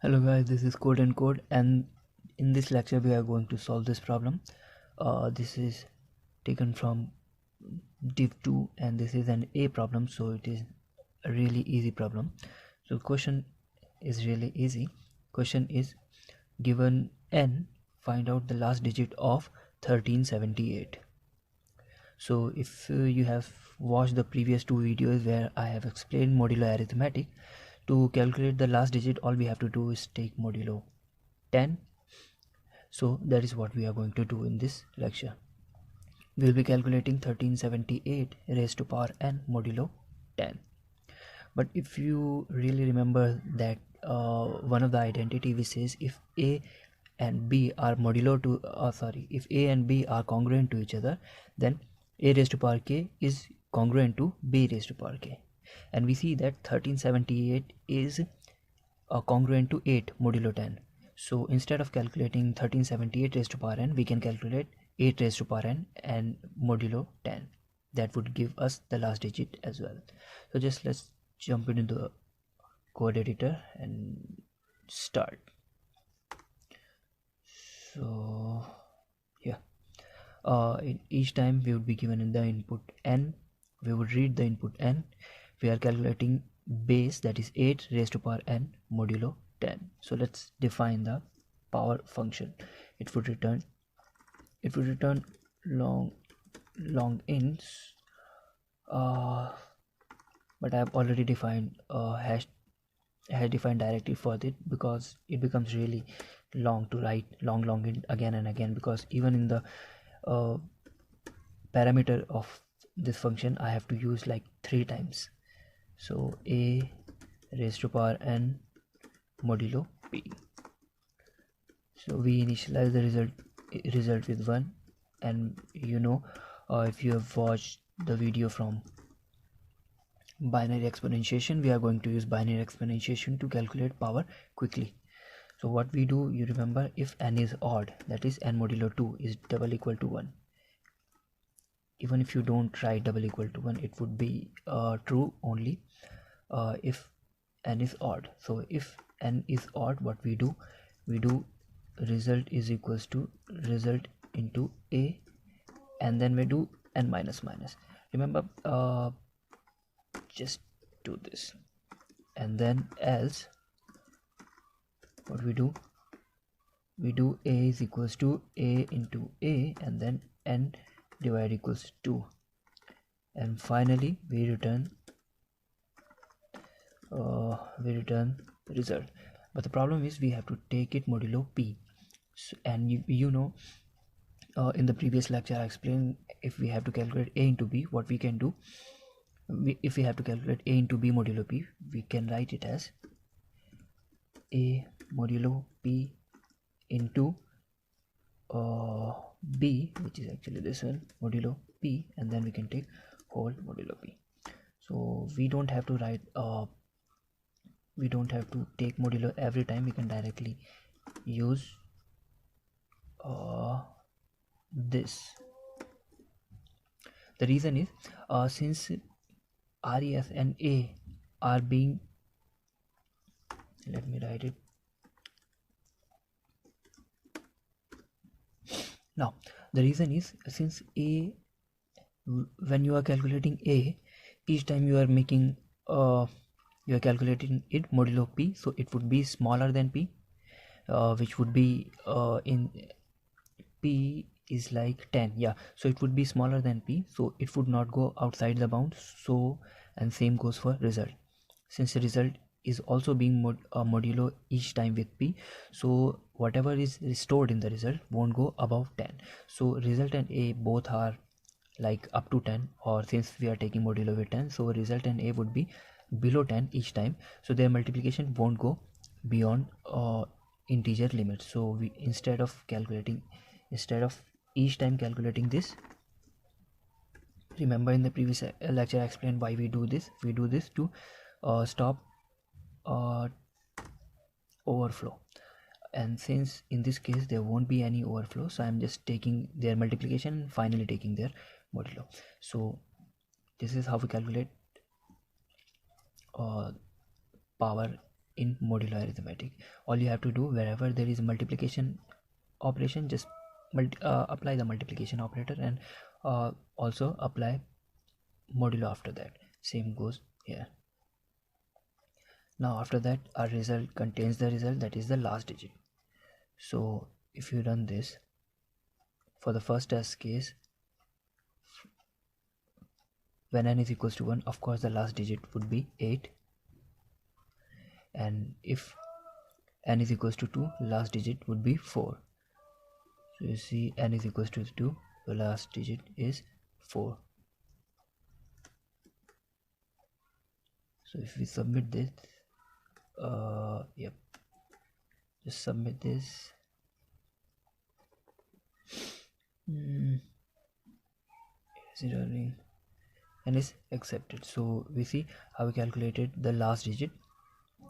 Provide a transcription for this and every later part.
Hello guys, this is codeNcode, and in this lecture we are going to solve this problem. This is taken from div 2 and this is an A problem, so it is a really easy problem. So question is really easy. Question is, given n, find out the last digit of 1378. So if you have watched the previous two videos where I have explained modulo arithmetic, to calculate the last digit all we have to do is take modulo 10. So that is what we are going to do in this lecture. We will be calculating 1378 raised to power n modulo 10. But if you really remember that one of the identity which says if a and b are modulo to if a and b are congruent to each other, then a raised to power k is congruent to b raised to power k, and we see that 1378 is congruent to 8 modulo 10. So instead of calculating 1378 raised to power n, we can calculate 8 raised to power n and modulo 10. That would give us the last digit as well. So just let's jump into the code editor and start. So yeah, in each time we would be given in the input n, we would read the input n. We are calculating base, that is 8 raised to power n modulo 10. So let's define the power function. It would return long ints, but I have already defined hash defined directive for it, because it becomes really long to write long int again and again, because even in the parameter of this function I have to use like 3 times. So a raised to power n modulo p. So we initialize the result with 1, and if you have watched the video from binary exponentiation, we are going to use binary exponentiation to calculate power quickly. So what we do, you remember, if n is odd, that is n modulo 2 is double equal to 1. Even if you don't write double equal to 1, it would be true only if n is odd. So if n is odd, what we do result is equals to result into a, and then we do n minus minus. Remember, just do this, and then else what we do a is equals to a into a, and then n divided equals 2, and finally we return result. But the problem is we have to take it modulo p. So, and in the previous lecture I explained, if we have to calculate a into b, what we can do, if we have to calculate a into b modulo p, we can write it as a modulo p into b, which is actually this one, modulo p, and then we can take whole modulo p. So we don't have to write we don't have to take modulo every time. We can directly use this. The reason is since RES and A are being, let me write it now. The reason is, since A, when you are calculating A, each time you are making you are calculating it modulo p, so it would be smaller than p, which would be in p is like 10, yeah, so it would be smaller than p, so it would not go outside the bounds. So, and same goes for result, since the result is also being modulo each time with p, so whatever is stored in the result won't go above 10. So result and a both are like up to 10, or since we are taking modulo with 10, so result and a would be below 10 each time, so their multiplication won't go beyond integer limit. So we, instead of each time calculating this, remember in the previous lecture I explained why we do this. We do this to stop overflow, and since in this case there won't be any overflow, so I'm just taking their multiplication and finally taking their modulo. So this is how we calculate power in modular arithmetic. All you have to do, wherever there is multiplication operation, just apply the multiplication operator, and also apply modulo after that. Same goes here. Now after that, our result contains the result, that is the last digit. So if you run this for the first test case, when n is equals to 1, of course the last digit would be 8, and if n is equals to 2, last digit would be 4. So you see, n is equals to 2, the last digit is 4. So if we submit this, yep, just submit this. Is it running? And is accepted. So we see how we calculated the last digit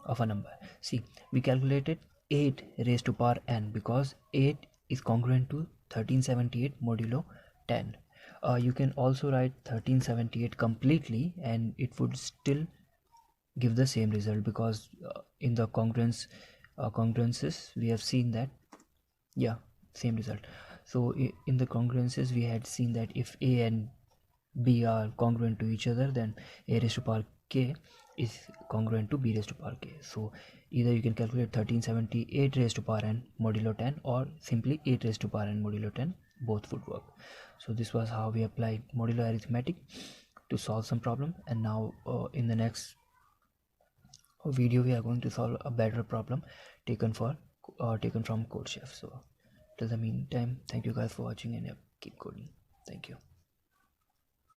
of a number. See, we calculated 8 raised to power n because 8 is congruent to 1378 modulo 10. You can also write 1378 completely and it would still give the same result, because in the congruences we have seen that, yeah, same result. So in the congruences we had seen that if a and b are congruent to each other, then a raised to power k is congruent to b raised to power k. So either you can calculate 1378 raised to power n modulo 10 or simply 8 raised to power n modulo 10, both would work. So this was how we applied modular arithmetic to solve some problem. And now in the next video we are going to solve a better problem taken from CodeChef. So till the meantime, thank you guys for watching, and keep coding. Thank you.